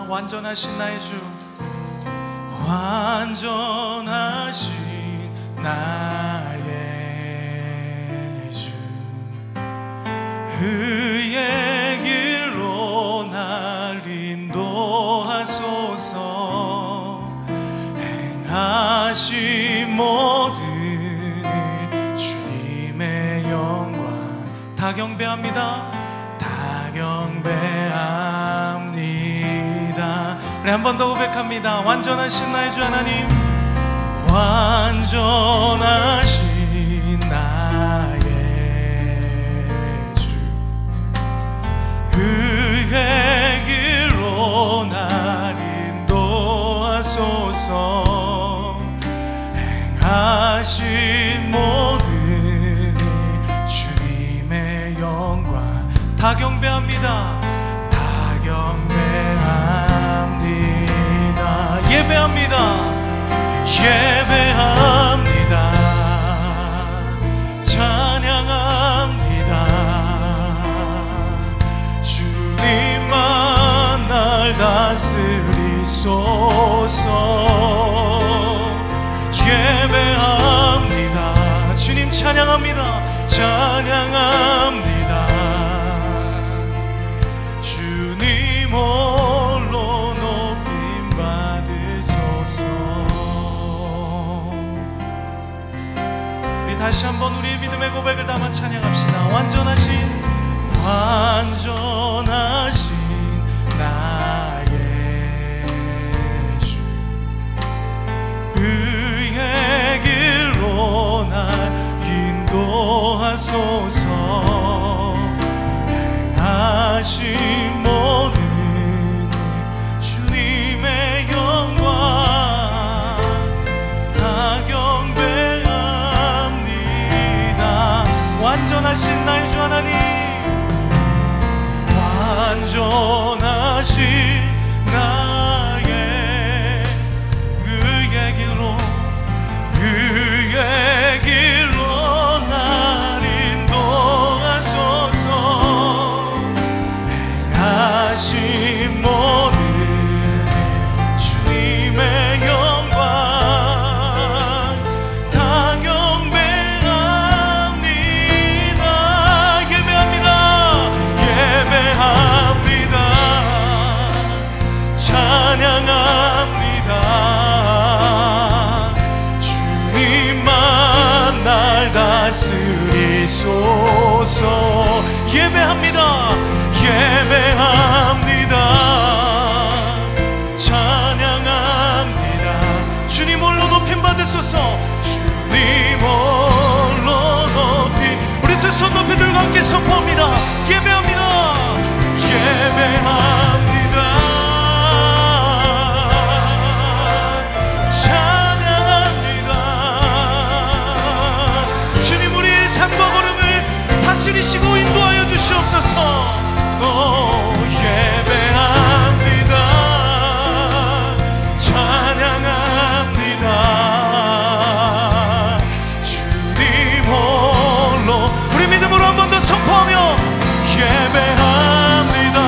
완전하신 나의 주, 완전하신 나의 주, 의의 길로 날 인도하소서. 행하신 모든 일 주님의 영광 다 경배합니다. 다 경배합니다. 우리 한 번 더 고백합니다. 완전하신 나의 주 하나님, 완전하신 나의 주, 의의 길로 날 인도하소서. 행하신 모든 일 주님의 영광 다 경배합니다. 다 경배합니다. 예배합니다. 예배합니다. 찬양합니다. 주님만 날 다스리소서. 예배합니다. 주님 찬양합니다. 찬양합니다. 주님 홀로 높임 받으소서. 우리 다시 한번 우리의 믿음의 고백을 담아 찬양합시다. 완전하신 나의 주, 의의 길로 날 인도하소서. 행하신 모든 주님의 영광 다 경배합니다. 완전하신 나의 주 하나님, 완전하신 나의 의의 길로, 의의 길로 날 인도하소서. 행하신 모든 주님의 영광 다 경배합니다. 예배합니다. 예배합니다. 찬양합니다. 주님만 날 다스리소서. 예배합니다. 예배합니다. 찬양합니다. 주님 홀로 높임 받으소서. 주님 홀로 높임. 우리 두 손 높이 들고 함께 선포합니다. 예배합니다. 예배합니다. 찬양합니다. 주님 우리의 삶과 걸음을 다스리시고 인도하여 주시옵소서. 예배합니다. 찬양합니다. 주님 홀로 우리 믿음으로 한 번 더 선포하며 예배합니다.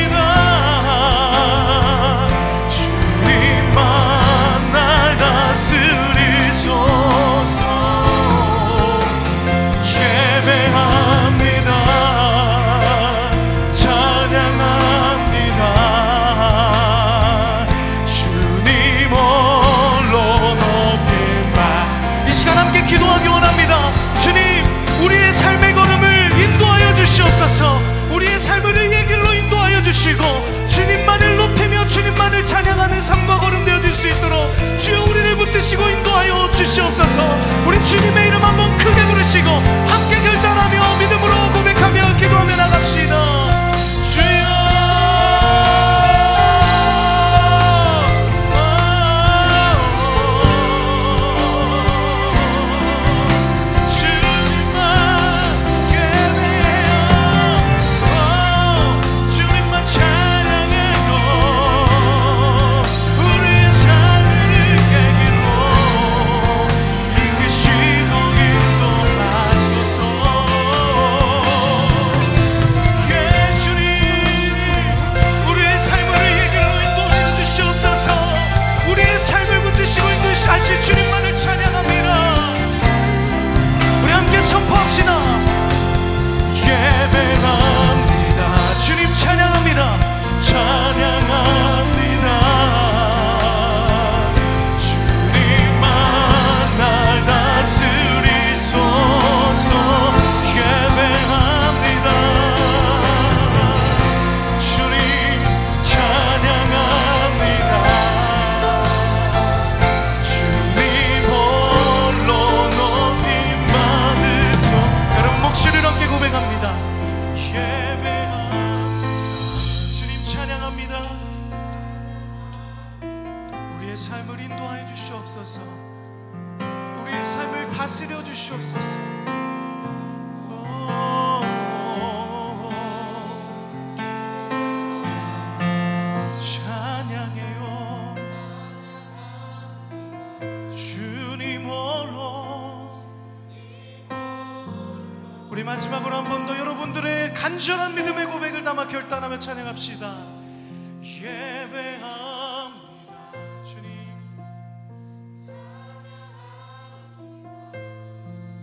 찬양합니다. 주님만 날 다스리소서. 예배합니다. 찬양합니다. 주님 홀로 높임 받. 이 시간 함께 기도하기 원합니다. 주님 우리의 삶의 걸음을 인도하여 주시옵소서. 우리의 삶을 의의 길로 인도하여 주시고 주님만을 높이며 주님만을 찬양하는 삶과 걸음 되어줄 수 있도록 주여 우리를 붙드시고 인도하여 주시옵소서. 우리 주님의 이름 한번 크게 부르시고 함께 결단하며 믿음으로 고백하며 기도하며 나갑시다. 주여 주님만 찬양합니다. 우리의 삶을 인도하여 주시옵소서. 우리의 삶을 다스려 주시옵소서. 찬양해요 주님 홀로. 우리 마지막으로 한 번 더 여러분들의 간절한 믿음의 고백을 담아 결단하며 찬양합시다. 예배합니다 주님.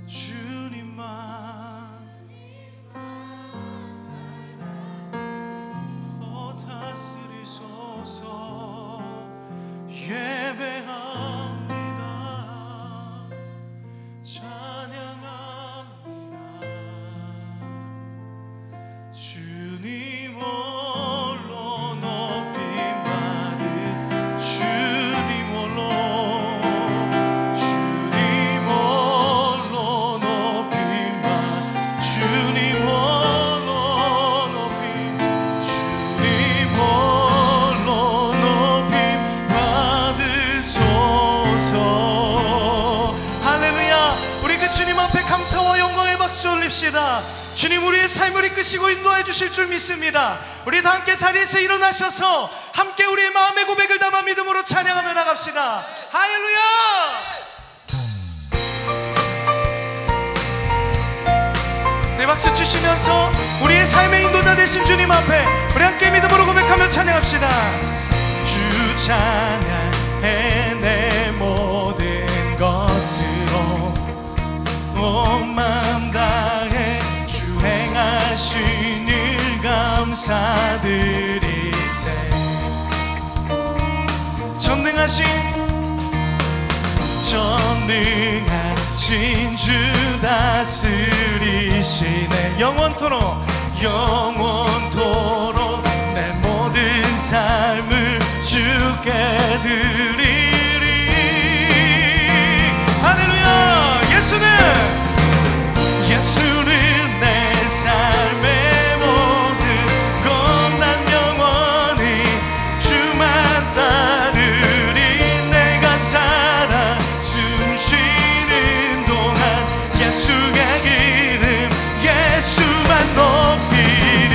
주님만 다스리소서. 예배합니다 찬양합니다 주님 홀로 높임받은 주님 홀로. 주님 홀로 높임받 주님 홀로 높임 주님 홀로 높임 받으소서. 할렐루야. 우리 그 주님 앞에 감사와 영광의 박수 올립시다. 주님 우리의 삶을 이끄시고 인도해 주실 줄 믿습니다. 우리 다 함께 자리에서 일어나셔서 함께 우리의 마음의 고백을 담아 믿음으로 찬양하며 나갑시다. 할렐루야. 네, 박수 치시면서 우리의 삶의 인도자 되신 주님 앞에 우리 함께 믿음으로 고백하며 찬양합시다. 주 찬양해 내 모든 것으로 온 마음 다해 주 행하신 일 감사드리세. 전능하신 주 다스리시네. 영원토록 영원토록 내 모든 삶을 주께 드리리. 할렐루야. 예수는 내 삶의 모든 것. 난 영원히 주만 따르리. 내가 살아 숨 쉬는 동안 예수의 이름 예수만 높이리.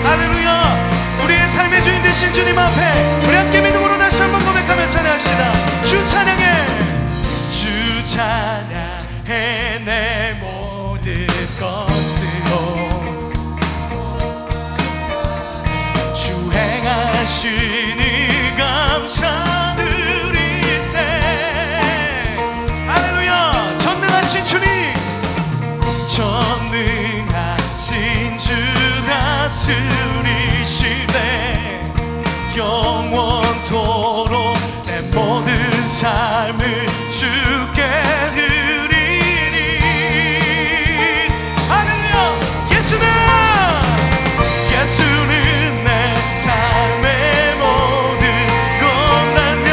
할렐루야. 우리의 삶의 주인 되신 주님 앞에 우리 함께 믿음으로 다시 한번 고백하며 찬양합시다. 주 찬양해 주 찬양해 내 모든 것으로 주 행하신 일 감사드리세. 할렐루야. 전능하신 주님 전능하신 주 다스리시네. 영원토록 내 모든 삶을 주께 드리리. 할렐루야. 예수는 내 삶의 모든 것. 난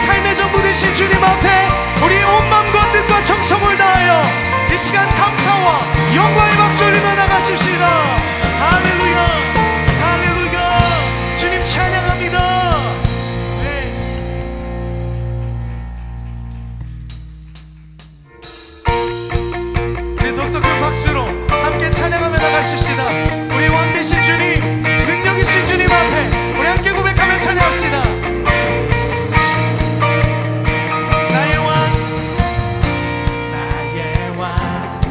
삶의 전부 되신 주님 앞에 우리의 온 마음과 뜻과 정성을 다하여 이 시간 감사와 영광의 박수를 나가십시다. 할렐루야, 할렐루야. 주님 찬양합니다. 네. 우리 더욱더 큰 박수로 함께 찬양하며 나가십시다. 우리 왕 되신 주님, 능력 있신 주님 앞에 우리 함께 고백하며 찬양합시다. 나의 왕, 나의 왕,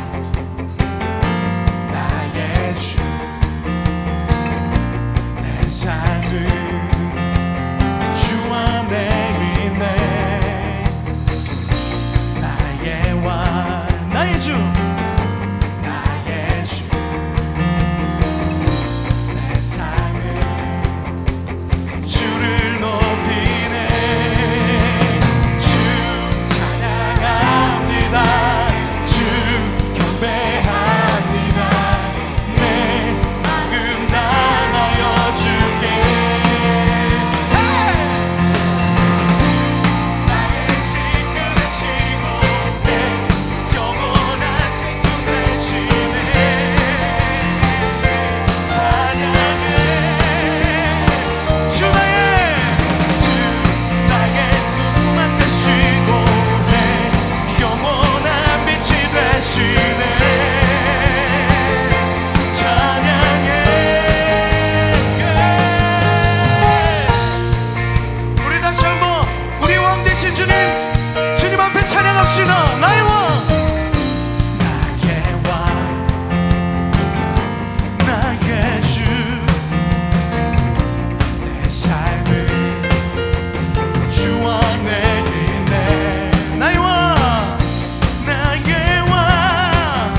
나의 주, 내 삶을 주 안에 있네. 나의 왕, 나의 주, 주를 높이네. 주 찬양합니다. 주 경배합니다. 내 마음 다하여 주께. 나의 지금 되시고 내 영원한 생존 되시네. 찬양해. 주 나의 소망 되시고 내 영원한 빛이 되시네. 찬양해. 우리 다시 한번 우리 왕 되신 주님, 주님 앞에 찬양합시다. 나의 왕, 나의 왕, 나의 주, 내 삶을 주 안에 있네. 나의 왕, 나의 왕,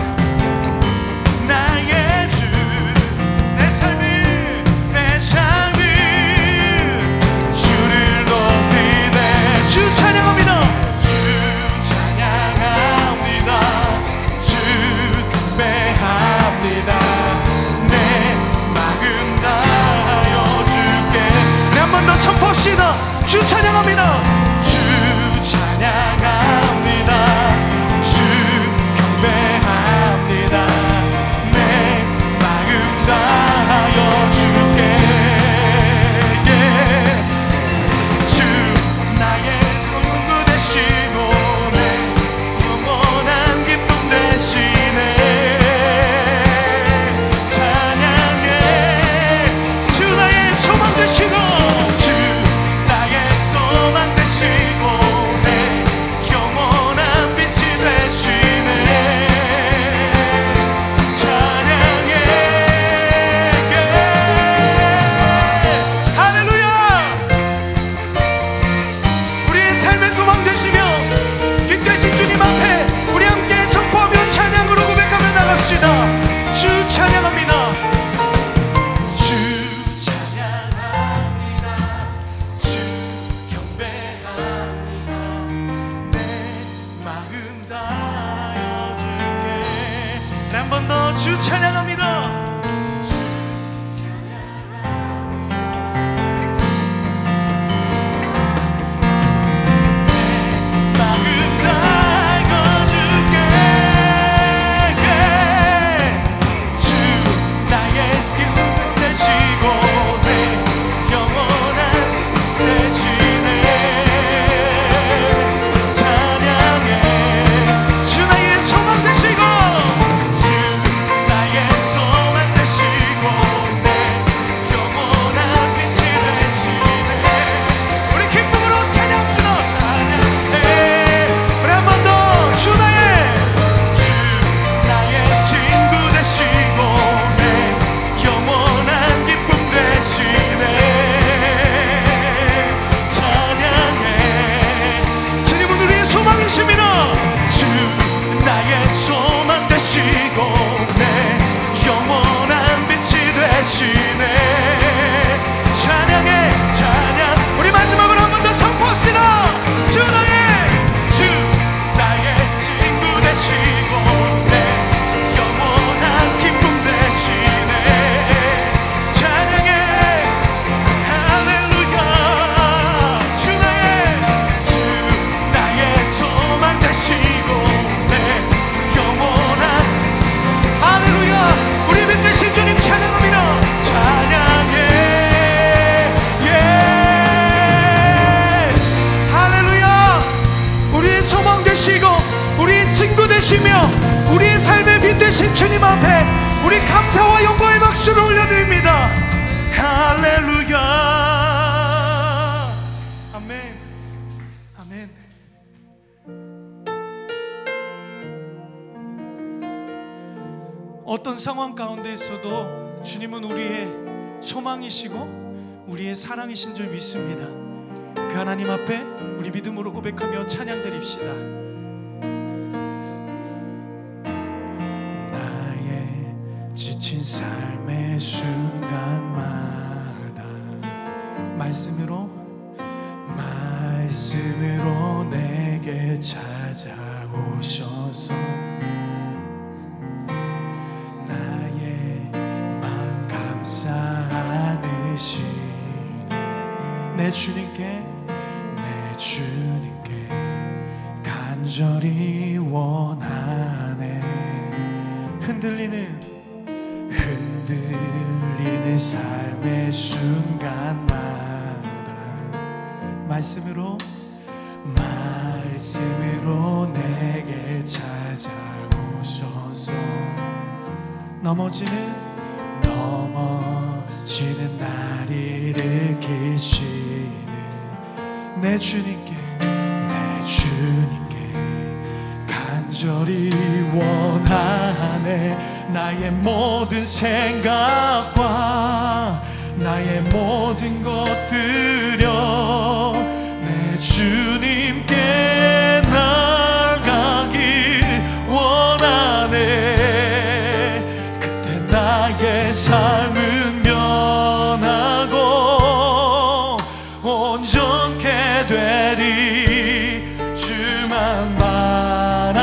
나의 주, 내 삶을 주를 높이네. 주 찬양합니다. 주 찬양합니다. 주 경배합니다. 내 마음 다하여 주께. 우리 한 번 더 선포합시다. 주 찬양합니다. 주 찬양합니다. 주 경배합니다. 내 마음 다하여 주께. 주 나의 소망 되시고 내 영원한 기쁨 되시네. 찬양해. 주 나의 소망 되시고 소망 되시고 내 영원한 빛이 되시네. 찬양해. 할렐루야. 우리의 삶의 소망 되시며 빛 되신 주님 앞에 우리 함께 선포하며 찬양으로 고백하며 나갑시다. 주 찬양합니다. 한 번 더 주 찬양합니다. 소망 되시고 주 나의 박수를 올려드립니다. 할렐루야. 아멘. 아멘. 어떤 상황 가운데에서도 주님은 우리의 소망이시고 우리의 사랑이신 줄 믿습니다. 그 하나님 앞에 우리 믿음으로 고백하며 찬양 드립시다. 나의 지친 삶의 순간마다 말씀으로 내게 찾아오셔서 나의 마음 감사 안으시네. 내 주님께 간절히 원하네. 흔들리는 삶의 순간마다 말씀으로 내게 찾아오셔서 넘어지는 날 일으키시는 내 주님께 간절히 원하네. 나의 모든 생각과 나의 모든 것들여 내 주님께 나가길 원하네. 그때 나의 삶은 변하고 온전케 되리. 주만 바라봅니다.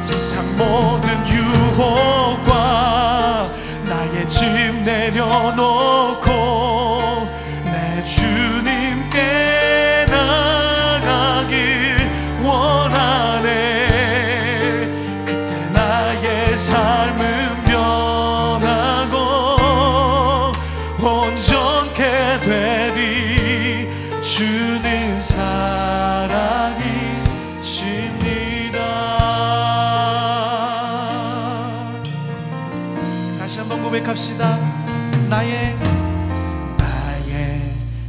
세상 모든 유혹과 나의 짐 내려놓고 내 주님께 나가길 원하네. 그때 나의 삶은 변하고 온전케 되리. 주는 사랑이십니다. 다시 한번 고백합시다. 나의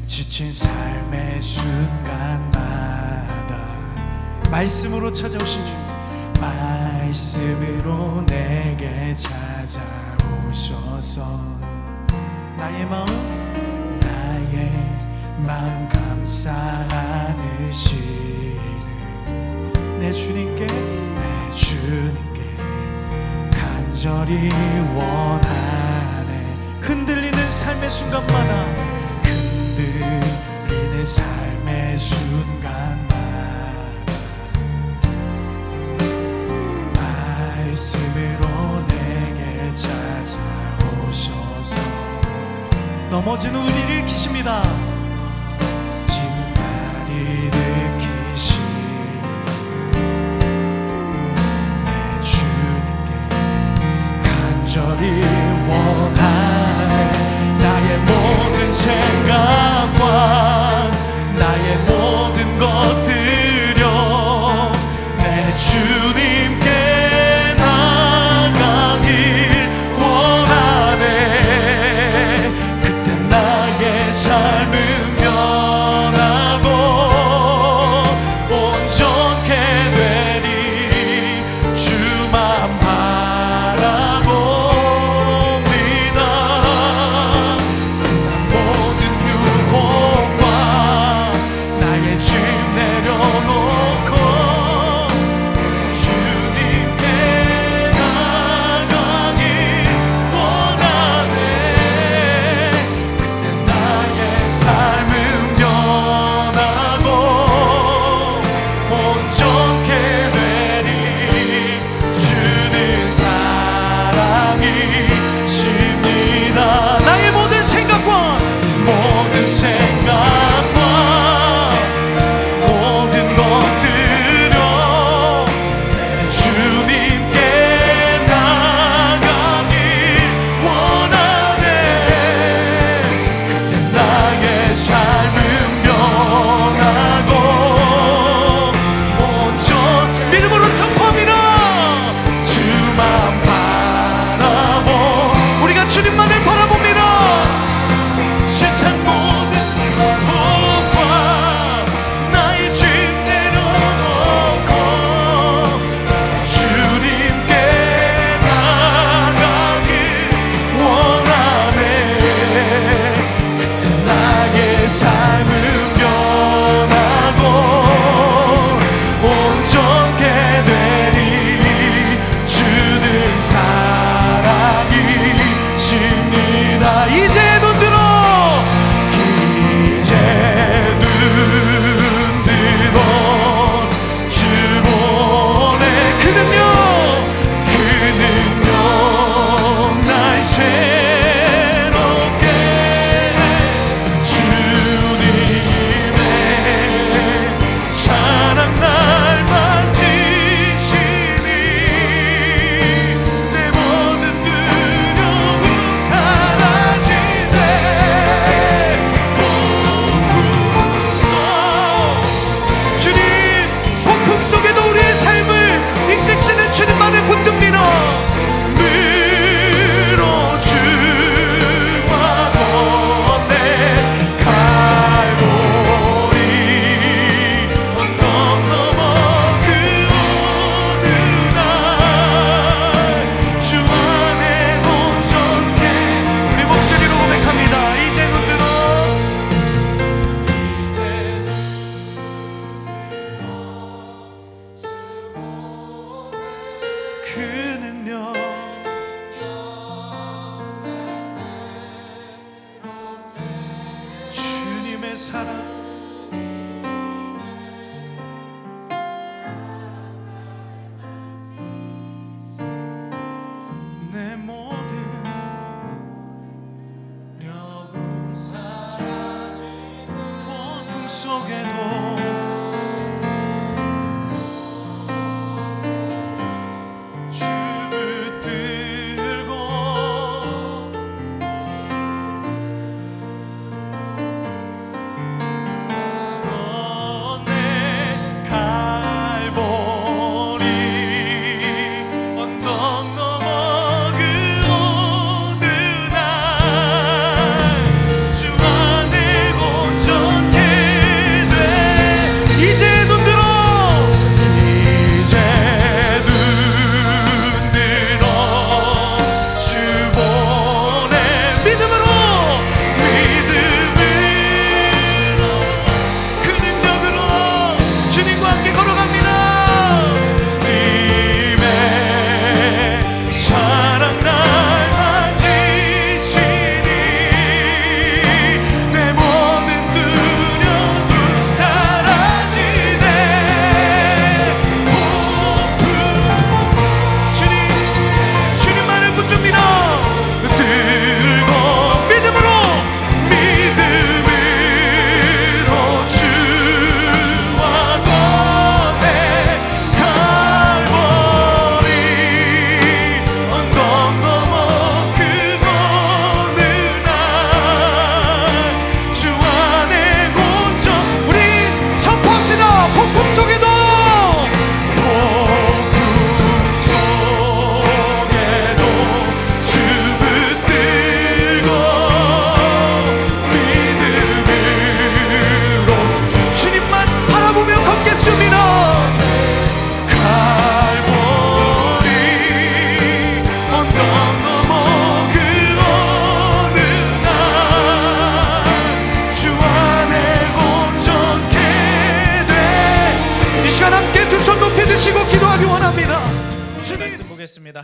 지친 삶의 순간마다 말씀으로 찾아오신 주님, 말씀으로 내게 찾아오셔서 나의 마음 감사 안으시는 내 주님께 간절히 원하네. 흔들리는 삶의 순간마다 말씀으로 내게 찾아오셔서 넘어지는 우리를 일으키십니다. 간절히 원하네. 나의 모든 생각과 나의 모든 것들여 내 주님께 나가길 원하네. 그때 나의 삶은 변하고 온전케 되리. 주만 바라봅니다. 사랑 내 모든 영웅 사라지는 폭풍 속에도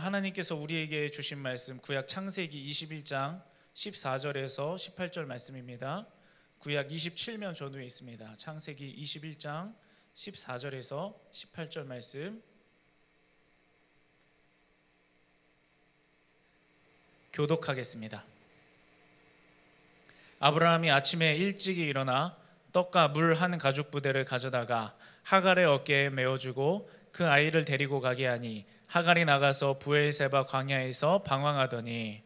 하나님께서 우리에게 주신 말씀 구약 창세기 21장 14절에서 18절 말씀입니다. 구약 27면 전후에 있습니다. 창세기 21장 14절에서 18절 말씀 교독하겠습니다. 아브라함이 아침에 일찍이 일어나 떡과 물 한 가죽 부대를 가져다가 하갈의 어깨에 메어주고 그 아이를 데리고 가게 하니 하갈이 나가서 브엘세바 광야에서 방황하더니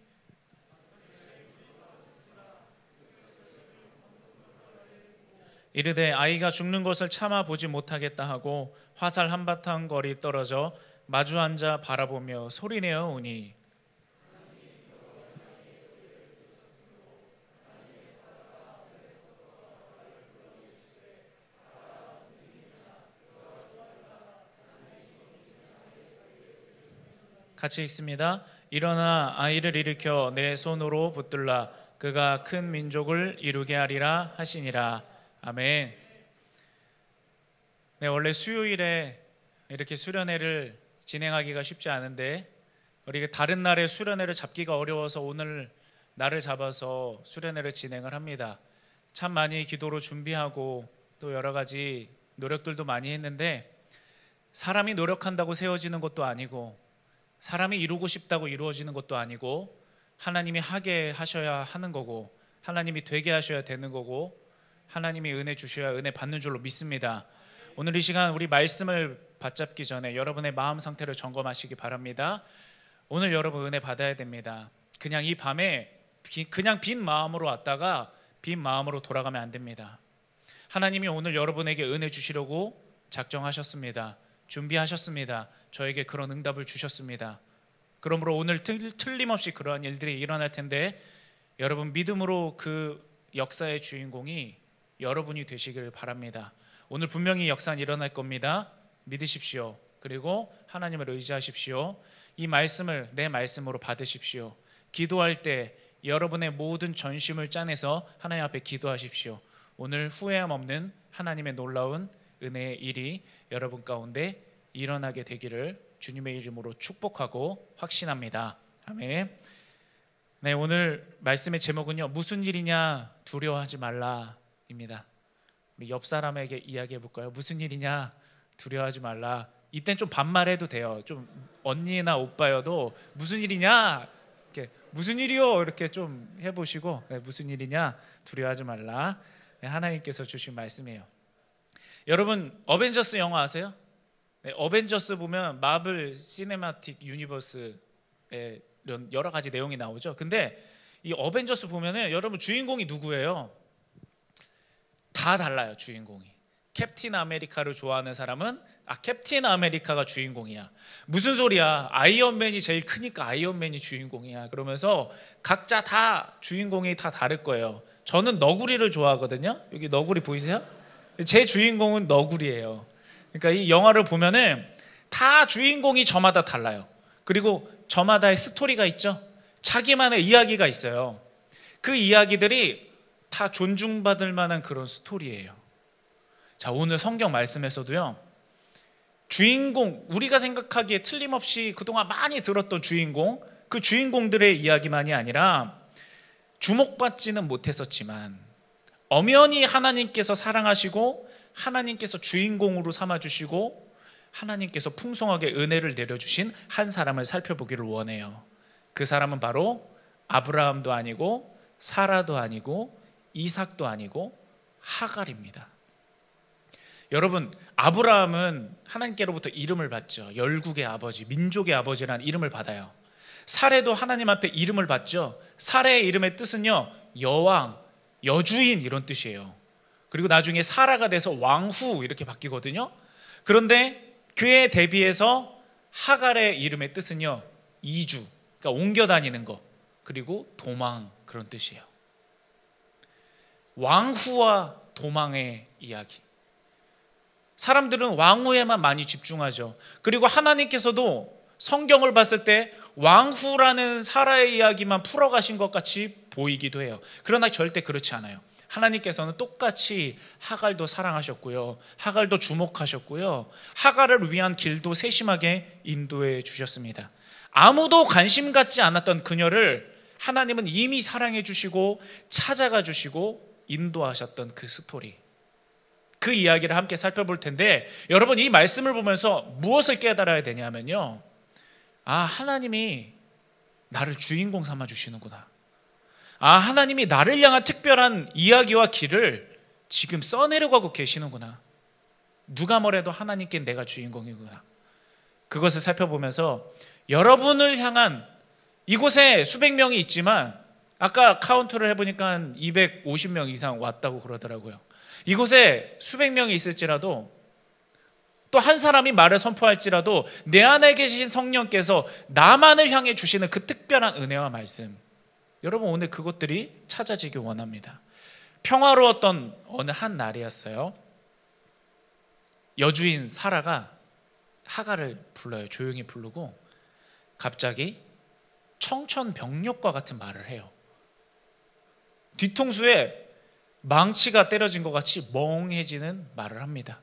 이르되 아이가 죽는 것을 참아 보지 못하겠다 하고 화살 한바탕 거리 떨어져 마주 앉아 바라보며 소리내어 우니 같이 읽습니다. 일어나 아이를 일으켜 내 손으로 붙들라 그가 큰 민족을 이루게 하리라 하시니라. 아멘. 네, 원래 수요일에 이렇게 수련회를 진행하기가 쉽지 않은데 우리가 다른 날에 수련회를 잡기가 어려워서 오늘 날을 잡아서 수련회를 진행을 합니다. 참 많이 기도로 준비하고 또 여러 가지 노력들도 많이 했는데 사람이 노력한다고 세워지는 것도 아니고 사람이 이루고 싶다고 이루어지는 것도 아니고 하나님이 하게 하셔야 하는 거고 하나님이 되게 하셔야 되는 거고 하나님이 은혜 주셔야 은혜 받는 줄로 믿습니다. 오늘 이 시간 우리 말씀을 받잡기 전에 여러분의 마음 상태를 점검하시기 바랍니다. 오늘 여러분 은혜 받아야 됩니다. 그냥 이 밤에 그냥 빈 마음으로 왔다가 빈 마음으로 돌아가면 안 됩니다. 하나님이 오늘 여러분에게 은혜 주시려고 작정하셨습니다. 준비하셨습니다. 저에게 그런 응답을 주셨습니다. 그러므로 오늘 틀림없이 그러한 일들이 일어날 텐데 여러분 믿음으로 그 역사의 주인공이 여러분이 되시길 바랍니다. 오늘 분명히 역사는 일어날 겁니다. 믿으십시오. 그리고 하나님을 의지하십시오. 이 말씀을 내 말씀으로 받으십시오. 기도할 때 여러분의 모든 전심을 짜내서 하나님 앞에 기도하십시오. 오늘 후회함 없는 하나님의 놀라운 은혜의 일이 여러분 가운데 일어나게 되기를 주님의 이름으로 축복하고 확신합니다. 아멘. 네, 오늘 말씀의 제목은요, 무슨 일이냐 두려워하지 말라 일입니다. 우리 옆 사람에게 이야기해 볼까요? 무슨 일이냐? 두려워하지 말라. 이땐 좀 반말해도 돼요. 좀 언니나 오빠여도 무슨 일이냐? 이렇게 무슨 일이요? 이렇게 좀 해보시고, 네, 무슨 일이냐? 두려워하지 말라. 네, 하나님께서 주신 말씀이에요. 여러분 어벤져스 영화 아세요? 네, 어벤져스 보면 마블 시네마틱 유니버스에 여러 가지 내용이 나오죠. 근데 이 어벤져스 보면은 여러분 주인공이 누구예요? 다 달라요. 주인공이. 캡틴 아메리카를 좋아하는 사람은 캡틴 아메리카가 주인공이야. 무슨 소리야? 아이언맨이 제일 크니까 아이언맨이 주인공이야. 그러면서 각자 다 주인공이 다 다를 거예요. 저는 너구리를 좋아하거든요. 여기 너구리 보이세요? 제 주인공은 너구리예요. 그러니까 이 영화를 보면은 다 주인공이 저마다 달라요. 그리고 저마다의 스토리가 있죠. 자기만의 이야기가 있어요. 그 이야기들이 다 존중받을 만한 그런 스토리예요. 자, 오늘 성경 말씀에서도요, 주인공, 우리가 생각하기에 틀림없이 그동안 많이 들었던 주인공, 그 주인공들의 이야기만이 아니라 주목받지는 못했었지만 엄연히 하나님께서 사랑하시고 하나님께서 주인공으로 삼아주시고 하나님께서 풍성하게 은혜를 내려주신 한 사람을 살펴보기를 원해요. 그 사람은 바로 아브라함도 아니고 사라도 아니고 이삭도 아니고 하갈입니다. 여러분, 아브라함은 하나님께로부터 이름을 받죠. 열국의 아버지, 민족의 아버지라는 이름을 받아요. 사레도 하나님 앞에 이름을 받죠. 사레의 이름의 뜻은요, 여왕, 여주인 이런 뜻이에요. 그리고 나중에 사라가 돼서 왕후 이렇게 바뀌거든요. 그런데 그에 대비해서 하갈의 이름의 뜻은요, 이주, 그러니까 옮겨 다니는 거, 그리고 도망, 그런 뜻이에요. 왕후와 도망의 이야기. 사람들은 왕후에만 많이 집중하죠. 그리고 하나님께서도 성경을 봤을 때 왕후라는 사라의 이야기만 풀어가신 것 같이 보이기도 해요. 그러나 절대 그렇지 않아요. 하나님께서는 똑같이 하갈도 사랑하셨고요, 하갈도 주목하셨고요, 하갈을 위한 길도 세심하게 인도해 주셨습니다. 아무도 관심 갖지 않았던 그녀를 하나님은 이미 사랑해 주시고 찾아가 주시고 인도하셨던 그 스토리, 그 이야기를 함께 살펴볼 텐데, 여러분 이 말씀을 보면서 무엇을 깨달아야 되냐면요, 하나님이 나를 주인공 삼아 주시는구나. 하나님이 나를 향한 특별한 이야기와 길을 지금 써내려가고 계시는구나. 누가 뭐래도 하나님께 내가 주인공이구나. 그것을 살펴보면서 여러분을 향한, 이곳에 수백 명이 있지만 아까 카운트를 해보니까 250명 이상 왔다고 그러더라고요. 이곳에 수백 명이 있을지라도, 또 한 사람이 말을 선포할지라도 내 안에 계신 성령께서 나만을 향해 주시는 그 특별한 은혜와 말씀, 여러분 오늘 그것들이 찾아지길 원합니다. 평화로웠던 어느 한 날이었어요. 여주인 사라가 하갈을 불러요. 조용히 부르고 갑자기 청천벽력과 같은 말을 해요. 뒤통수에 망치가 때려진 것 같이 멍해지는 말을 합니다.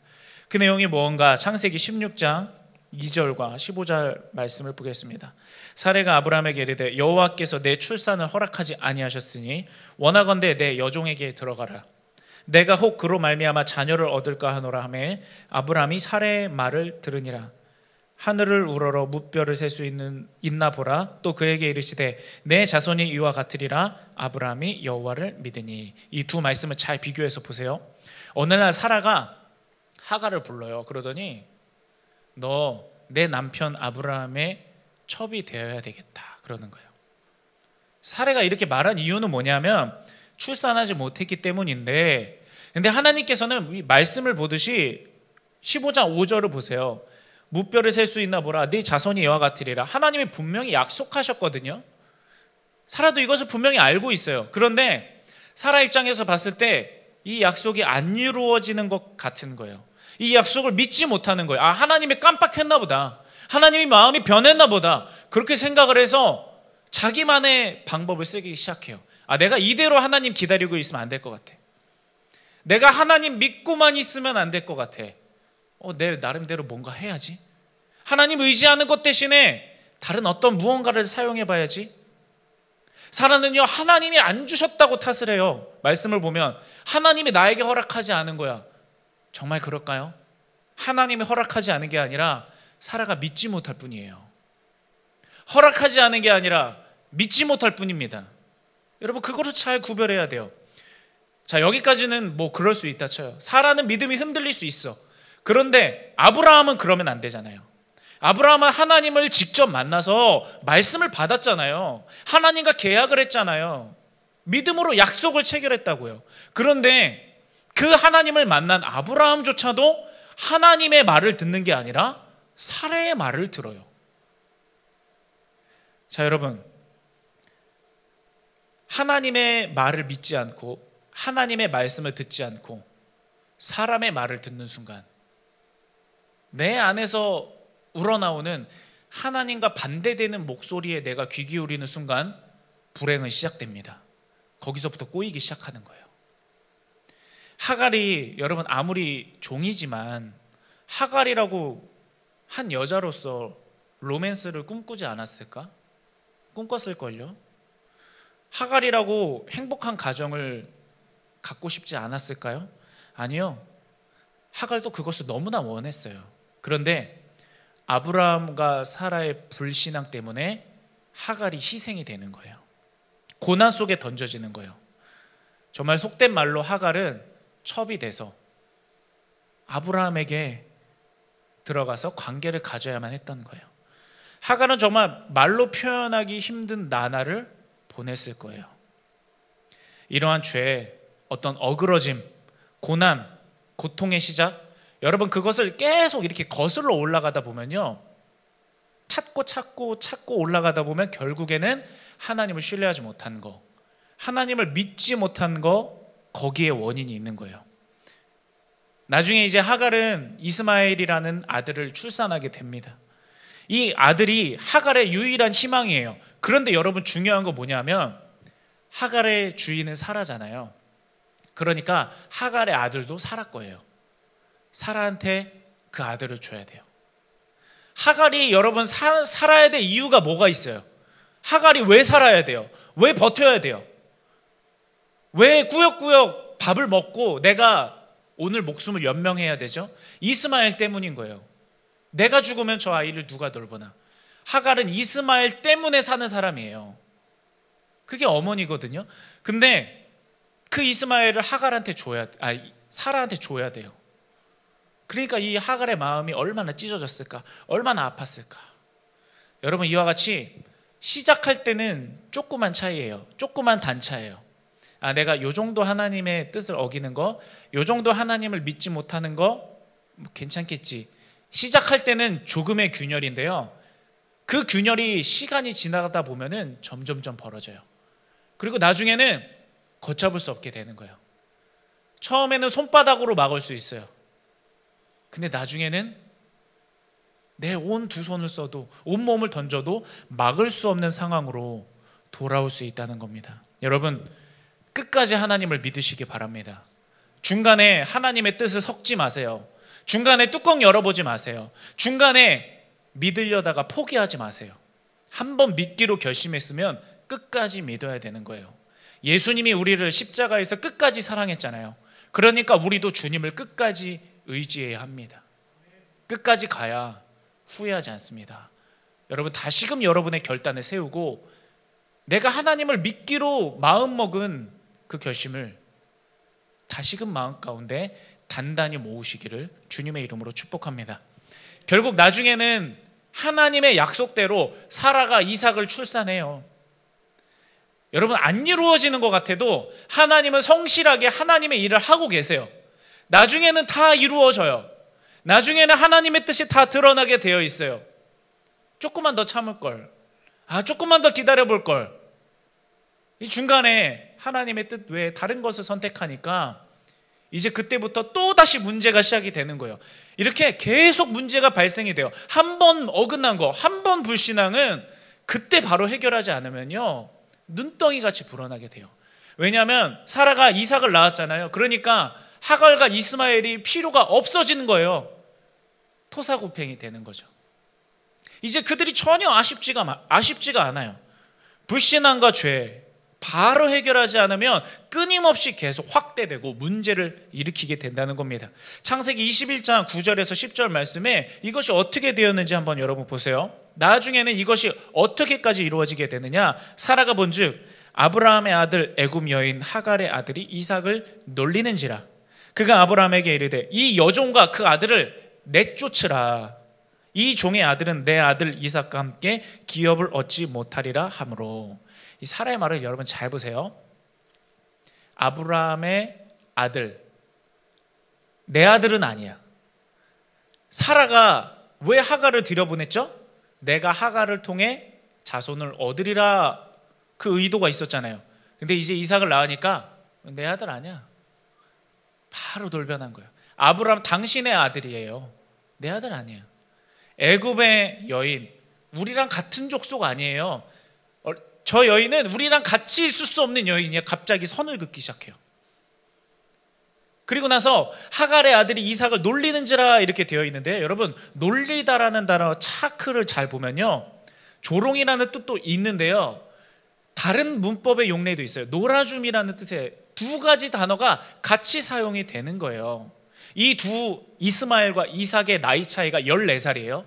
그 내용이 무언가 창세기 16장 2절과 15절 말씀을 보겠습니다. 사레가 아브라함에게 이르되 여호와께서 내 출산을 허락하지 아니하셨으니 원하건대 내 여종에게 들어가라. 내가 혹 그로 말미암아 자녀를 얻을까 하노라 하매 아브라함이 사레의 말을 들으니라. 하늘을 우러러 무뼈를 셀 수 있나 보라. 또 그에게 이르시되 내 자손이 이와 같으리라. 아브라함이 여호와를 믿으니. 이 두 말씀을 잘 비교해서 보세요. 어느 날 사라가 하갈을 불러요. 그러더니 너 내 남편 아브라함의 첩이 되어야 되겠다 그러는 거예요. 사레가 이렇게 말한 이유는 뭐냐면 출산하지 못했기 때문인데, 근데 하나님께서는 이 말씀을 보듯이 15장 5절을 보세요. 무뼈를 셀 수 있나 보라. 네 자손이 이와 같으리라. 하나님이 분명히 약속하셨거든요. 사라도 이것을 분명히 알고 있어요. 그런데 사라 입장에서 봤을 때 이 약속이 안 이루어지는 것 같은 거예요. 이 약속을 믿지 못하는 거예요. 하나님이 깜빡했나 보다, 하나님이 마음이 변했나 보다, 그렇게 생각을 해서 자기만의 방법을 쓰기 시작해요. 내가 이대로 하나님 기다리고 있으면 안 될 것 같아. 내가 하나님 믿고만 있으면 안 될 것 같아. 내 나름대로 뭔가 해야지. 하나님 의지하는 것 대신에 다른 어떤 무언가를 사용해 봐야지. 사라는요, 하나님이 안 주셨다고 탓을 해요. 말씀을 보면 하나님이 나에게 허락하지 않은 거야. 정말 그럴까요? 하나님이 허락하지 않은 게 아니라 사라가 믿지 못할 뿐이에요. 허락하지 않은 게 아니라 믿지 못할 뿐입니다. 여러분, 그거를 잘 구별해야 돼요. 자, 여기까지는 뭐 그럴 수 있다 쳐요. 사라는 믿음이 흔들릴 수 있어. 그런데 아브라함은 그러면 안 되잖아요. 아브라함은 하나님을 직접 만나서 말씀을 받았잖아요. 하나님과 계약을 했잖아요. 믿음으로 약속을 체결했다고요. 그런데 그 하나님을 만난 아브라함조차도 하나님의 말을 듣는 게 아니라 사라의 말을 들어요. 자, 여러분, 하나님의 말을 믿지 않고 하나님의 말씀을 듣지 않고 사람의 말을 듣는 순간 내 안에서 우러나오는 하나님과 반대되는 목소리에 내가 귀 기울이는 순간 불행은 시작됩니다. 거기서부터 꼬이기 시작하는 거예요. 하갈이, 여러분, 아무리 종이지만 하갈이라고 한 여자로서 로맨스를 꿈꾸지 않았을까? 꿈꿨을걸요? 하갈이라고 행복한 가정을 갖고 싶지 않았을까요? 아니요. 하갈도 그것을 너무나 원했어요. 그런데 아브라함과 사라의 불신앙 때문에 하갈이 희생이 되는 거예요. 고난 속에 던져지는 거예요. 정말 속된 말로 하갈은 첩이 돼서 아브라함에게 들어가서 관계를 가져야만 했던 거예요. 하갈은 정말 말로 표현하기 힘든 나날을 보냈을 거예요. 이러한 죄, 어떤 어그러짐, 고난, 고통의 시작, 여러분, 그것을 계속 이렇게 거슬러 올라가다 보면요, 찾고 올라가다 보면 결국에는 하나님을 신뢰하지 못한 거, 하나님을 믿지 못한 거, 거기에 원인이 있는 거예요. 나중에 이제 하갈은 이스마엘이라는 아들을 출산하게 됩니다. 이 아들이 하갈의 유일한 희망이에요. 그런데 여러분, 중요한 거 뭐냐면 하갈의 주인은 사라잖아요. 그러니까 하갈의 아들도 사라 거예요. 사라한테 그 아들을 줘야 돼요. 하갈이, 여러분, 살아야 될 이유가 뭐가 있어요? 하갈이 왜 살아야 돼요? 왜 버텨야 돼요? 왜 꾸역꾸역 밥을 먹고 내가 오늘 목숨을 연명해야 되죠? 이스마엘 때문인 거예요. 내가 죽으면 저 아이를 누가 돌보나? 하갈은 이스마엘 때문에 사는 사람이에요. 그게 어머니거든요. 근데 그 이스마엘을 사라한테 줘야 돼요. 그러니까 이 하갈의 마음이 얼마나 찢어졌을까? 얼마나 아팠을까? 여러분, 이와 같이 시작할 때는 조그만 차이예요. 조그만 단차예요. 내가 요 정도 하나님의 뜻을 어기는 거, 요 정도 하나님을 믿지 못하는 거 괜찮겠지. 시작할 때는 조금의 균열인데요, 그 균열이 시간이 지나가다 보면은 점점점 벌어져요. 그리고 나중에는 걷잡을 수 없게 되는 거예요. 처음에는 손바닥으로 막을 수 있어요. 근데 나중에는 내 온 두 손을 써도, 온 몸을 던져도 막을 수 없는 상황으로 돌아올 수 있다는 겁니다. 여러분, 끝까지 하나님을 믿으시기 바랍니다. 중간에 하나님의 뜻을 섞지 마세요. 중간에 뚜껑 열어보지 마세요. 중간에 믿으려다가 포기하지 마세요. 한번 믿기로 결심했으면 끝까지 믿어야 되는 거예요. 예수님이 우리를 십자가에서 끝까지 사랑했잖아요. 그러니까 우리도 주님을 끝까지 의지해야 합니다. 끝까지 가야 후회하지 않습니다. 여러분, 다시금 여러분의 결단을 세우고 내가 하나님을 믿기로 마음먹은 그 결심을 다시금 마음 가운데 단단히 모으시기를 주님의 이름으로 축복합니다. 결국 나중에는 하나님의 약속대로 사라가 이삭을 출산해요. 여러분, 안 이루어지는 것 같아도 하나님은 성실하게 하나님의 일을 하고 계세요. 나중에는 다 이루어져요. 나중에는 하나님의 뜻이 다 드러나게 되어 있어요. 조금만 더 참을 걸, 조금만 더 기다려 볼 걸. 이 중간에 하나님의 뜻 외에 다른 것을 선택하니까 이제 그때부터 또 다시 문제가 시작이 되는 거예요. 이렇게 계속 문제가 발생이 돼요. 한 번 어긋난 거, 한 번 불신앙은 그때 바로 해결하지 않으면요, 눈덩이 같이 불어나게 돼요. 왜냐하면 사라가 이삭을 낳았잖아요. 그러니까 하갈과 이스마엘이 필요가 없어지는 거예요. 토사구팽이 되는 거죠. 이제 그들이 전혀 아쉽지가 않아요. 불신앙과 죄 바로 해결하지 않으면 끊임없이 계속 확대되고 문제를 일으키게 된다는 겁니다. 창세기 21장 9절에서 10절 말씀에 이것이 어떻게 되었는지 한번 여러분 보세요. 나중에는 이것이 어떻게까지 이루어지게 되느냐. 사라가 본즉 아브라함의 아들 애굽 여인 하갈의 아들이 이삭을 놀리는지라. 그가 아브라함에게 이르되 이 여종과 그 아들을 내쫓으라. 이 종의 아들은 내 아들 이삭과 함께 기업을 얻지 못하리라 하므로. 이 사라의 말을 여러분 잘 보세요. 아브라함의 아들, 내 아들은 아니야. 사라가 왜 하갈을 들여보냈죠? 내가 하갈을 통해 자손을 얻으리라, 그 의도가 있었잖아요. 근데 이제 이삭을 낳으니까 내 아들 아니야. 바로 돌변한 거예요. 아브라함 당신의 아들이에요. 내 아들 아니에요. 애굽의 여인, 우리랑 같은 족속 아니에요. 저 여인은 우리랑 같이 있을 수 없는 여인이에요. 갑자기 선을 긋기 시작해요. 그리고 나서 하갈의 아들이 이삭을 놀리는지라 이렇게 되어 있는데, 여러분 놀리다라는 단어 차크를 잘 보면요, 조롱이라는 뜻도 있는데요, 다른 문법의 용례도 있어요. 놀아줌이라는 뜻의 두 가지 단어가 같이 사용이 되는 거예요. 이 두 이스마엘과 이삭의 나이 차이가 14살이에요.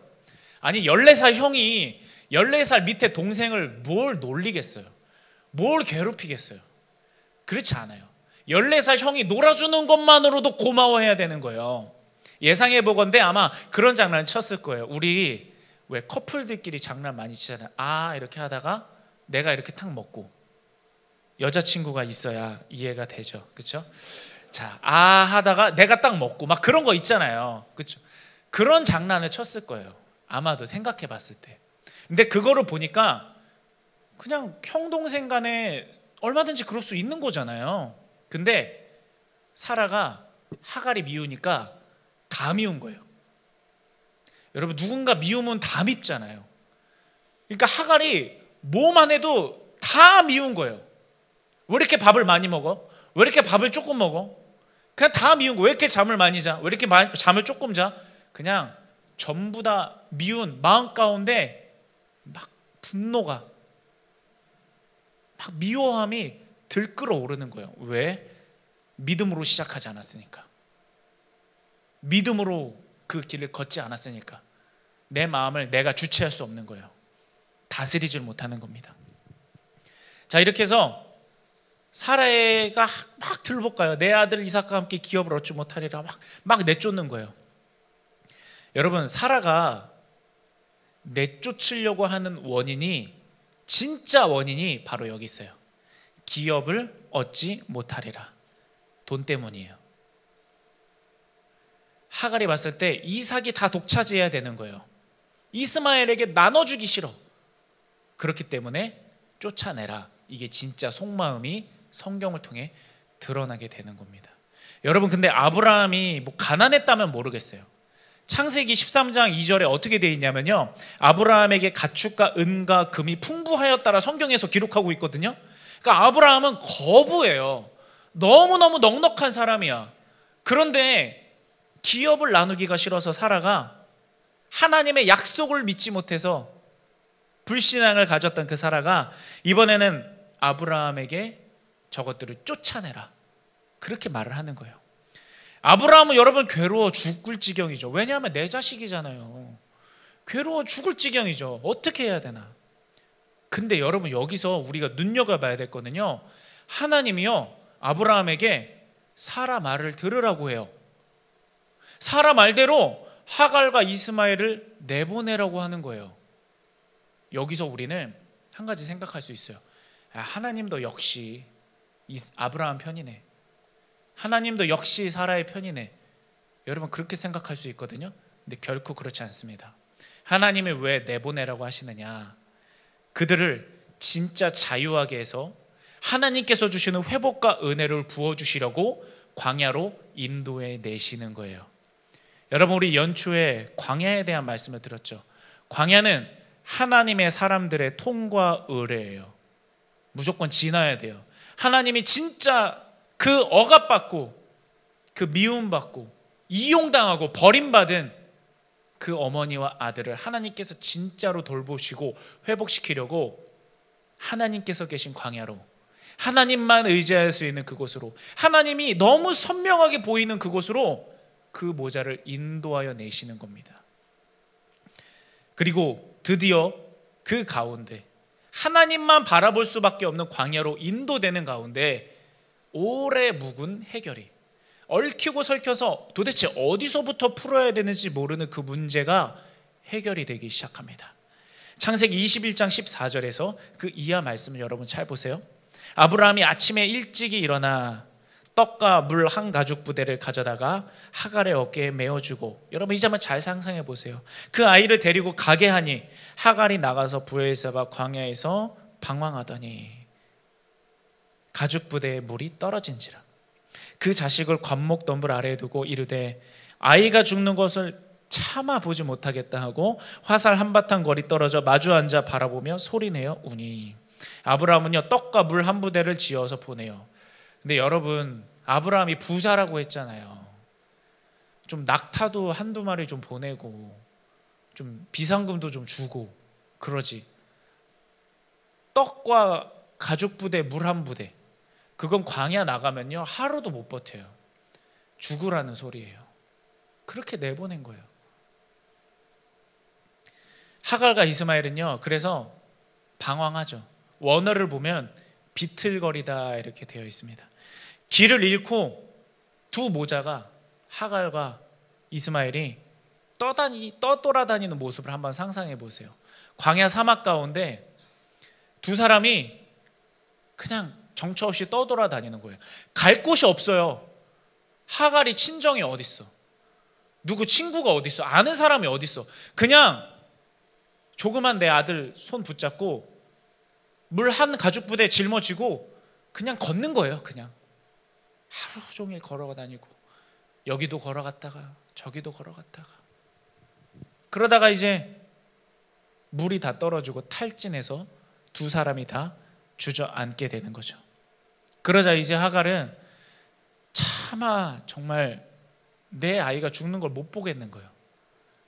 아니 14살 형이 14살 밑에 동생을 뭘 놀리겠어요? 뭘 괴롭히겠어요? 그렇지 않아요. 14살 형이 놀아주는 것만으로도 고마워해야 되는 거예요. 예상해 보건대 아마 그런 장난을 쳤을 거예요. 우리 왜 커플들끼리 장난 많이 치잖아요. 아 이렇게 하다가 내가 이렇게 탁 먹고, 여자친구가 있어야 이해가 되죠. 그렇죠? 자, 아 하다가 내가 딱 먹고 막 그런 거 있잖아요. 그렇죠? 그런 장난을 쳤을 거예요. 아마도 생각해 봤을 때. 근데 그거를 보니까 그냥 형 동생 간에 얼마든지 그럴 수 있는 거잖아요. 근데 사라가 하갈이 미우니까 다 미운 거예요. 여러분 누군가 미우면 다 밉잖아요. 그러니까 하갈이 뭐만 해도 다 미운 거예요. 왜 이렇게 밥을 많이 먹어? 왜 이렇게 밥을 조금 먹어? 그냥 다 미운 거예요. 왜 이렇게 잠을 많이 자? 왜 이렇게 잠을 조금 자? 그냥 전부 다 미운 마음 가운데 막 분노가, 막 미워함이 들끓어 오르는 거예요. 왜? 믿음으로 시작하지 않았으니까. 믿음으로 그 길을 걷지 않았으니까. 내 마음을 내가 주체할 수 없는 거예요. 다스리질 못하는 겁니다. 자, 이렇게 해서 사라가 막 들볶아요. 내 아들 이삭과 함께 기업을 얻지 못하리라 막 내쫓는 거예요. 여러분 사라가 내쫓으려고 하는 원인이, 진짜 원인이 바로 여기 있어요. 기업을 얻지 못하리라. 돈 때문이에요. 하갈이 봤을 때 이삭이 다 독차지해야 되는 거예요. 이스마엘에게 나눠주기 싫어. 그렇기 때문에 쫓아내라. 이게 진짜 속마음이 성경을 통해 드러나게 되는 겁니다. 여러분 근데 아브라함이 뭐 가난했다면 모르겠어요. 창세기 13장 2절에 어떻게 되어 있냐면요, 아브라함에게 가축과 은과 금이 풍부하였다라 성경에서 기록하고 있거든요. 그러니까 아브라함은 거부예요. 너무너무 넉넉한 사람이야. 그런데 기업을 나누기가 싫어서 사라가 하나님의 약속을 믿지 못해서 불신앙을 가졌던 그 사라가 이번에는 아브라함에게 저것들을 쫓아내라, 그렇게 말을 하는 거예요. 아브라함은 여러분 괴로워 죽을 지경이죠. 왜냐하면 내 자식이잖아요. 괴로워 죽을 지경이죠. 어떻게 해야 되나. 근데 여러분 여기서 우리가 눈여겨봐야 될 거는요, 하나님이요 아브라함에게 사라 말을 들으라고 해요. 사라 말대로 하갈과 이스마엘을 내보내라고 하는 거예요. 여기서 우리는 한 가지 생각할 수 있어요. 하나님도 역시 아브라함 편이네. 하나님도 역시 사라의 편이네. 여러분 그렇게 생각할 수 있거든요. 근데 결코 그렇지 않습니다. 하나님이 왜 내보내라고 하시느냐, 그들을 진짜 자유하게 해서 하나님께서 주시는 회복과 은혜를 부어주시려고 광야로 인도해 내시는 거예요. 여러분 우리 연초에 광야에 대한 말씀을 들었죠. 광야는 하나님의 사람들의 통과 의례예요. 무조건 지나야 돼요. 하나님이 진짜 그 억압받고 그 미움받고 이용당하고 버림받은 그 어머니와 아들을 하나님께서 진짜로 돌보시고 회복시키려고 하나님께서 계신 광야로, 하나님만 의지할 수 있는 그곳으로, 하나님이 너무 선명하게 보이는 그곳으로 그 모자를 인도하여 내시는 겁니다. 그리고 드디어 그 가운데, 하나님만 바라볼 수밖에 없는 광야로 인도되는 가운데 오래 묵은 해결이, 얽히고 설켜서 도대체 어디서부터 풀어야 되는지 모르는 그 문제가 해결이 되기 시작합니다. 창세기 21장 14절에서 그 이하 말씀을 여러분 잘 보세요. 아브라함이 아침에 일찍이 일어나 떡과 물 한 가죽 부대를 가져다가 하갈의 어깨에 메어주고, 여러분 이제 한번 잘 상상해 보세요. 그 아이를 데리고 가게 하니 하갈이 나가서 브에르세바 광야에서 방황하더니 가죽 부대에 물이 떨어진지라. 그 자식을 관목 덤불 아래에 두고 이르되 아이가 죽는 것을 차마 보지 못하겠다 하고 화살 한바탕 거리 떨어져 마주 앉아 바라보며 소리내어 우니 아브라함은요 떡과 물 한 부대를 지어서 보내요. 근데 여러분, 아브라함이 부자라고 했잖아요. 좀 낙타도 한두 마리 좀 보내고 좀 비상금도 좀 주고 그러지, 떡과 가죽 부대 물 한 부대, 그건 광야 나가면요 하루도 못 버텨요. 죽으라는 소리예요. 그렇게 내보낸 거예요. 하갈과 이스마엘은요 그래서 방황하죠. 원어를 보면 비틀거리다 이렇게 되어 있습니다. 길을 잃고 두 모자가, 하갈과 이스마엘이 떠돌아다니는 모습을 한번 상상해 보세요. 광야 사막 가운데 두 사람이 그냥 정처 없이 떠돌아다니는 거예요. 갈 곳이 없어요. 하갈이 친정이 어딨어? 누구 친구가 어딨어? 아는 사람이 어딨어? 그냥 조그만 내 아들 손 붙잡고 물 한 가죽 부대에 짊어지고 그냥 걷는 거예요. 그냥 하루 종일 걸어다니고 여기도 걸어갔다가 저기도 걸어갔다가, 그러다가 이제 물이 다 떨어지고 탈진해서 두 사람이 다 주저앉게 되는 거죠. 그러자 이제 하갈은 차마 정말 내 아이가 죽는 걸 못 보겠는 거예요.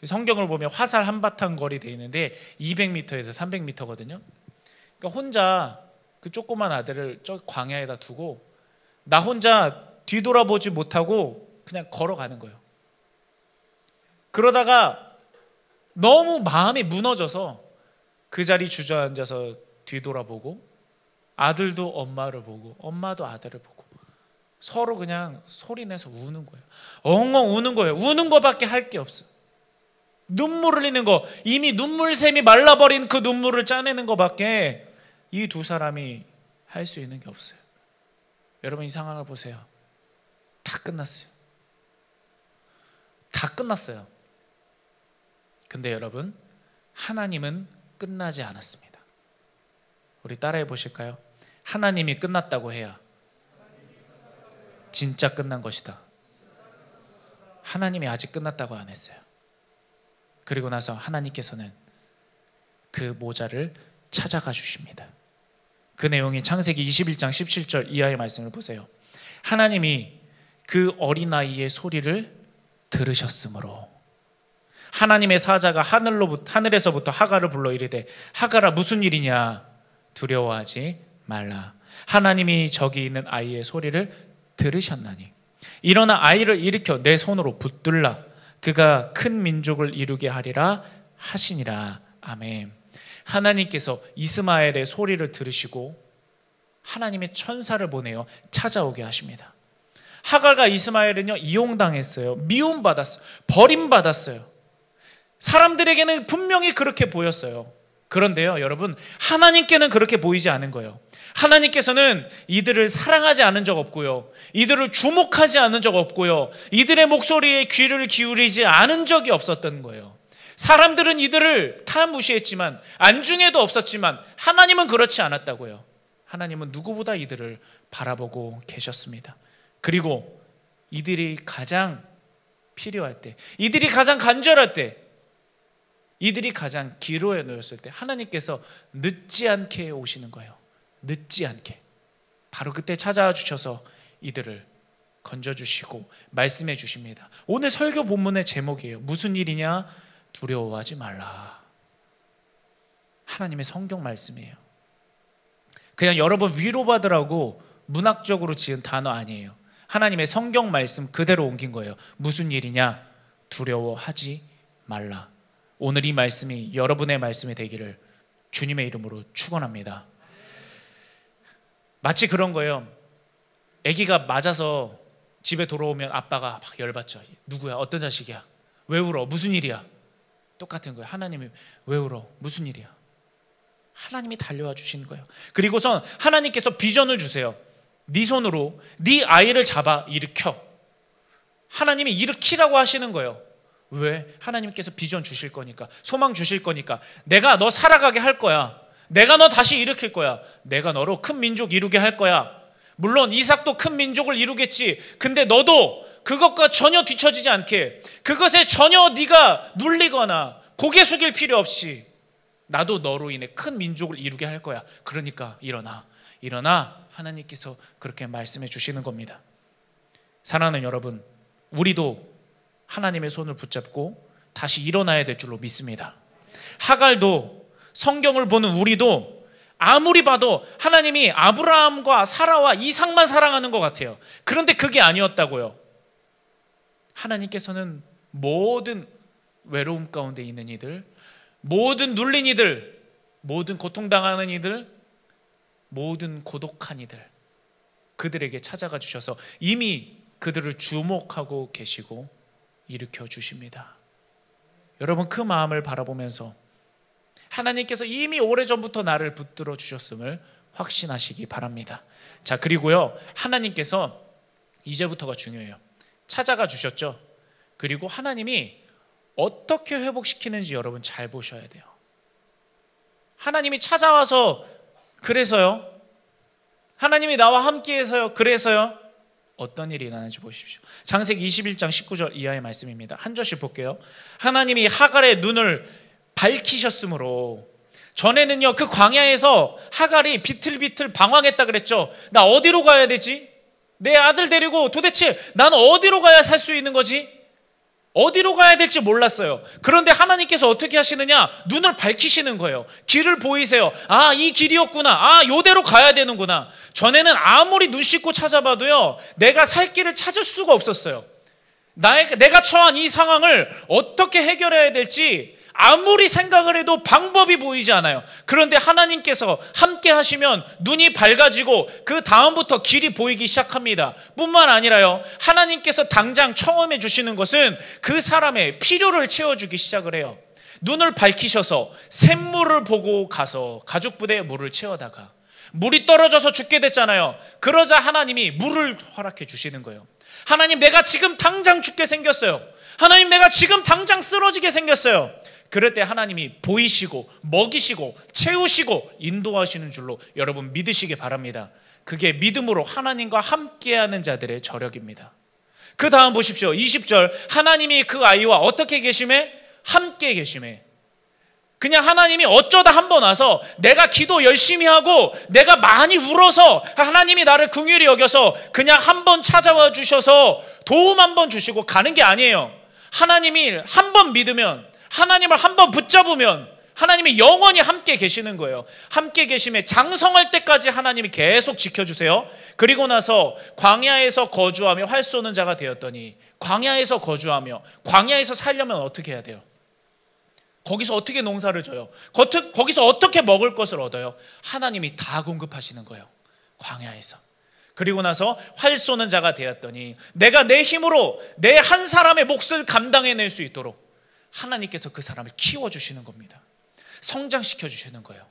성경을 보면 화살 한바탕 거리 돼 있는데 200m에서 300m거든요. 그러니까 혼자 그 조그만 아들을 저 광야에다 두고 나 혼자 뒤돌아보지 못하고 그냥 걸어가는 거예요. 그러다가 너무 마음이 무너져서 그 자리 주저앉아서 뒤돌아보고, 아들도 엄마를 보고 엄마도 아들을 보고 서로 그냥 소리내서 우는 거예요. 엉엉 우는 거예요. 우는 거밖에 할 게 없어요. 눈물 흘리는 거, 이미 눈물샘이 말라버린 그 눈물을 짜내는 거밖에 이 두 사람이 할 수 있는 게 없어요. 여러분 이 상황을 보세요. 다 끝났어요. 다 끝났어요. 근데 여러분, 하나님은 끝나지 않았습니다. 우리 따라해 보실까요? 하나님이 끝났다고 해야 진짜 끝난 것이다. 하나님이 아직 끝났다고 안 했어요. 그리고 나서 하나님께서는 그 모자를 찾아가 주십니다. 그 내용이 창세기 21장 17절 이하의 말씀을 보세요. 하나님이 그 어린아이의 소리를 들으셨으므로 하나님의 사자가 하늘에서부터 하갈을 불러 이르되 하갈아 무슨 일이냐, 두려워하지 말라. 하나님이 저기 있는 아이의 소리를 들으셨나니 일어나 아이를 일으켜 내 손으로 붙들라. 그가 큰 민족을 이루게 하리라 하시니라. 아멘. 하나님께서 이스마엘의 소리를 들으시고 하나님의 천사를 보내어 찾아오게 하십니다. 하갈과 이스마엘은요 이용당했어요. 미움받았어요. 버림받았어요. 사람들에게는 분명히 그렇게 보였어요. 그런데요 여러분, 하나님께는 그렇게 보이지 않은 거예요. 하나님께서는 이들을 사랑하지 않은 적 없고요, 이들을 주목하지 않은 적 없고요, 이들의 목소리에 귀를 기울이지 않은 적이 없었던 거예요. 사람들은 이들을 다 무시했지만, 안중에도 없었지만 하나님은 그렇지 않았다고요. 하나님은 누구보다 이들을 바라보고 계셨습니다. 그리고 이들이 가장 필요할 때, 이들이 가장 간절할 때, 이들이 가장 기로에 놓였을 때 하나님께서 늦지 않게 오시는 거예요. 늦지 않게. 바로 그때 찾아와 주셔서 이들을 건져주시고 말씀해 주십니다. 오늘 설교 본문의 제목이에요. 무슨 일이냐? 두려워하지 말라. 하나님의 성경 말씀이에요. 그냥 여러분 위로받으라고 문학적으로 지은 단어 아니에요. 하나님의 성경 말씀 그대로 옮긴 거예요. 무슨 일이냐? 두려워하지 말라. 오늘 이 말씀이 여러분의 말씀이 되기를 주님의 이름으로 축원합니다. 마치 그런 거예요. 아기가 맞아서 집에 돌아오면 아빠가 막 열받죠. 누구야? 어떤 자식이야? 왜 울어? 무슨 일이야? 똑같은 거예요. 하나님이 왜 울어? 무슨 일이야? 하나님이 달려와 주시는 거예요. 그리고선 하나님께서 비전을 주세요. 네 손으로 네 아이를 잡아 일으켜. 하나님이 일으키라고 하시는 거예요. 왜? 하나님께서 비전 주실 거니까, 소망 주실 거니까. 내가 너 살아가게 할 거야. 내가 너 다시 일으킬 거야. 내가 너로 큰 민족 이루게 할 거야. 물론 이삭도 큰 민족을 이루겠지. 근데 너도 그것과 전혀 뒤처지지 않게, 그것에 전혀 네가 눌리거나 고개 숙일 필요 없이 나도 너로 인해 큰 민족을 이루게 할 거야. 그러니까 일어나. 하나님께서 그렇게 말씀해 주시는 겁니다. 사랑하는 여러분, 우리도 하나님의 손을 붙잡고 다시 일어나야 될 줄로 믿습니다. 하갈도, 성경을 보는 우리도 아무리 봐도 하나님이 아브라함과 사라와 이삭만 사랑하는 것 같아요. 그런데 그게 아니었다고요. 하나님께서는 모든 외로움 가운데 있는 이들, 모든 눌린 이들, 모든 고통당하는 이들, 모든 고독한 이들, 그들에게 찾아가 주셔서 이미 그들을 주목하고 계시고 일으켜 주십니다. 여러분, 그 마음을 바라보면서 하나님께서 이미 오래전부터 나를 붙들어 주셨음을 확신하시기 바랍니다. 자, 그리고요, 하나님께서 이제부터가 중요해요. 찾아가 주셨죠. 그리고 하나님이 어떻게 회복시키는지 여러분 잘 보셔야 돼요. 하나님이 찾아와서 그래서요, 하나님이 나와 함께해서요, 그래서요, 어떤 일이 일어나는지 보십시오. 창세기 21장 19절 이하의 말씀입니다. 한 절씩 볼게요. 하나님이 하갈의 눈을 밝히셨으므로, 전에는요 그 광야에서 하갈이 비틀비틀 방황했다 그랬죠. 나 어디로 가야 되지? 내 아들 데리고 도대체 나는 어디로 가야 살 수 있는 거지? 어디로 가야 될지 몰랐어요. 그런데 하나님께서 어떻게 하시느냐? 눈을 밝히시는 거예요. 길을 보이세요. 아, 이 길이었구나. 아, 요대로 가야 되는구나. 전에는 아무리 눈 씻고 찾아봐도요, 내가 살 길을 찾을 수가 없었어요. 내가 처한 이 상황을 어떻게 해결해야 될지 아무리 생각을 해도 방법이 보이지 않아요. 그런데 하나님께서 함께 하시면 눈이 밝아지고 그 다음부터 길이 보이기 시작합니다. 뿐만 아니라요, 하나님께서 당장 처음에 주시는 것은 그 사람의 필요를 채워주기 시작을 해요. 눈을 밝히셔서 샘물을 보고 가서 가죽 부대에 물을 채워다가 물이 떨어져서 죽게 됐잖아요. 그러자 하나님이 물을 허락해 주시는 거예요. 하나님, 내가 지금 당장 죽게 생겼어요. 하나님, 내가 지금 당장 쓰러지게 생겼어요. 그럴 때 하나님이 보이시고 먹이시고 채우시고 인도하시는 줄로 여러분 믿으시기 바랍니다. 그게 믿음으로 하나님과 함께하는 자들의 저력입니다. 그 다음 보십시오. 20절, 하나님이 그 아이와 어떻게 계심에? 함께 계심에. 그냥 하나님이 어쩌다 한번 와서 내가 기도 열심히 하고 내가 많이 울어서 하나님이 나를 긍휼히 여겨서 그냥 한번 찾아와 주셔서 도움 한번 주시고 가는 게 아니에요. 하나님이 한번 믿으면, 하나님을 한번 붙잡으면 하나님이 영원히 함께 계시는 거예요. 함께 계심에 장성할 때까지 하나님이 계속 지켜주세요. 그리고 나서 광야에서 거주하며 활 쏘는 자가 되었더니, 광야에서 거주하며, 광야에서 살려면 어떻게 해야 돼요? 거기서 어떻게 농사를 져요? 거기서 어떻게 먹을 것을 얻어요? 하나님이 다 공급하시는 거예요, 광야에서. 그리고 나서 활 쏘는 자가 되었더니 내가 내 힘으로 내 한 사람의 몫을 감당해낼 수 있도록 하나님께서 그 사람을 키워주시는 겁니다. 성장시켜 주시는 거예요.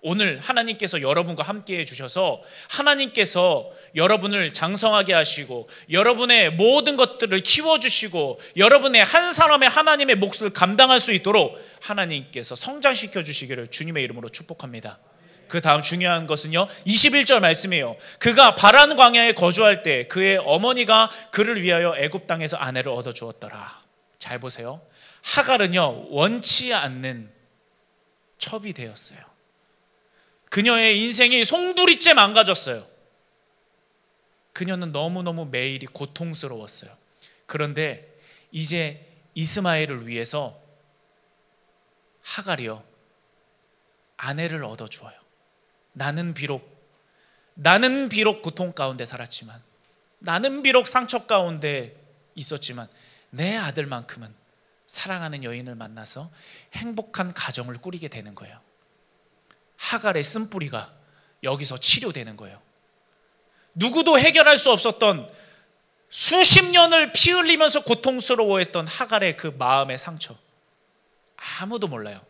오늘 하나님께서 여러분과 함께 해주셔서 하나님께서 여러분을 장성하게 하시고 여러분의 모든 것들을 키워주시고 여러분의 한 사람의 하나님의 몫을 감당할 수 있도록 하나님께서 성장시켜 주시기를 주님의 이름으로 축복합니다. 그 다음 중요한 것은요, 21절 말씀이에요. 그가 바란 광야에 거주할 때 그의 어머니가 그를 위하여 애굽 땅에서 아내를 얻어주었더라. 잘 보세요. 하갈은요, 원치 않는 첩이 되었어요. 그녀의 인생이 송두리째 망가졌어요. 그녀는 너무너무 매일이 고통스러웠어요. 그런데 이제 이스마엘을 위해서 하갈이요, 아내를 얻어주어요. 나는 비록 고통 가운데 살았지만, 나는 비록 상처 가운데 있었지만, 내 아들만큼은 사랑하는 여인을 만나서 행복한 가정을 꾸리게 되는 거예요. 하갈의 쓴뿌리가 여기서 치료되는 거예요. 누구도 해결할 수 없었던, 수십 년을 피 흘리면서 고통스러워했던 하갈의 그 마음의 상처, 아무도 몰라요.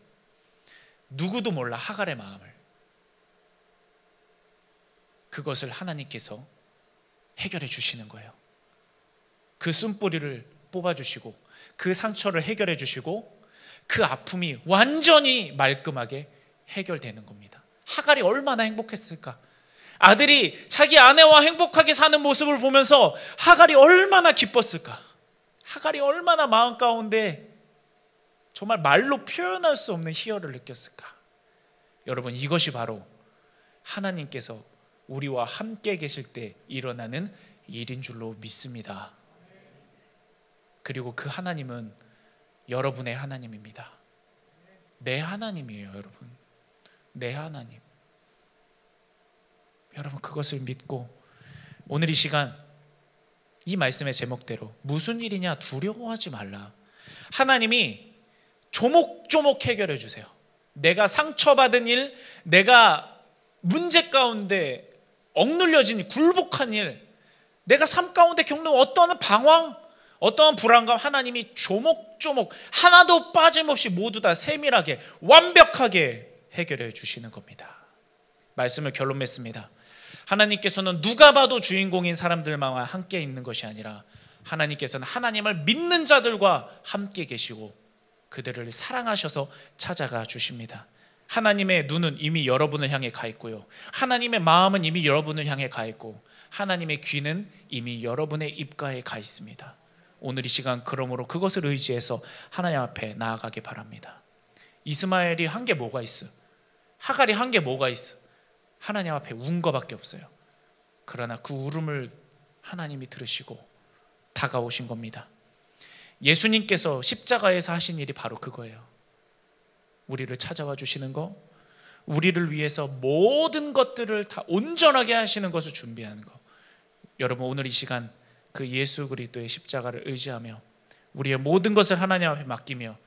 누구도 몰라 하갈의 마음을. 그것을 하나님께서 해결해 주시는 거예요. 그 쓴뿌리를 뽑아주시고, 그 상처를 해결해 주시고, 그 아픔이 완전히 말끔하게 해결되는 겁니다. 하갈이 얼마나 행복했을까? 아들이 자기 아내와 행복하게 사는 모습을 보면서 하갈이 얼마나 기뻤을까? 하갈이 얼마나 마음 가운데 정말 말로 표현할 수 없는 희열을 느꼈을까? 여러분, 이것이 바로 하나님께서 우리와 함께 계실 때 일어나는 일인 줄로 믿습니다. 그리고 그 하나님은 여러분의 하나님입니다. 내 하나님이에요, 여러분. 내 하나님. 여러분, 그것을 믿고 오늘 이 시간 이 말씀의 제목대로 무슨 일이냐 두려워하지 말라. 하나님이 조목조목 해결해 주세요. 내가 상처받은 일, 내가 문제 가운데 억눌려진 굴복한 일, 내가 삶 가운데 겪는 어떠한 방황, 어떠한 불안감, 하나님이 조목조목 하나도 빠짐없이 모두 다 세밀하게 완벽하게 해결해 주시는 겁니다. 말씀을 결론 맺습니다. 하나님께서는 누가 봐도 주인공인 사람들만 함께 있는 것이 아니라 하나님께서는 하나님을 믿는 자들과 함께 계시고 그들을 사랑하셔서 찾아가 주십니다. 하나님의 눈은 이미 여러분을 향해 가 있고요, 하나님의 마음은 이미 여러분을 향해 가 있고, 하나님의 귀는 이미 여러분의 입가에 가 있습니다. 오늘 이 시간 그러므로 그것을 의지해서 하나님 앞에 나아가기 바랍니다. 이스마엘이 한 게 뭐가 있어? 하갈이 한 게 뭐가 있어? 하나님 앞에 운 거밖에 없어요. 그러나 그 울음을 하나님이 들으시고 다가오신 겁니다. 예수님께서 십자가에서 하신 일이 바로 그거예요. 우리를 찾아와 주시는 거, 우리를 위해서 모든 것들을 다 온전하게 하시는 것을 준비하는 거. 여러분, 오늘 이 시간 그 예수 그리스도의 십자가를 의지하며 우리의 모든 것을 하나님 앞에 맡기며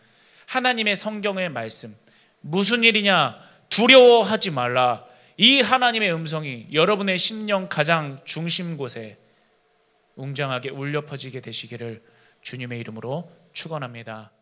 하나님의 성경의 말씀, 무슨 일이냐 두려워하지 말라, 이 하나님의 음성이 여러분의 심령 가장 중심 곳에 웅장하게 울려 퍼지게 되시기를 주님의 이름으로 축원합니다.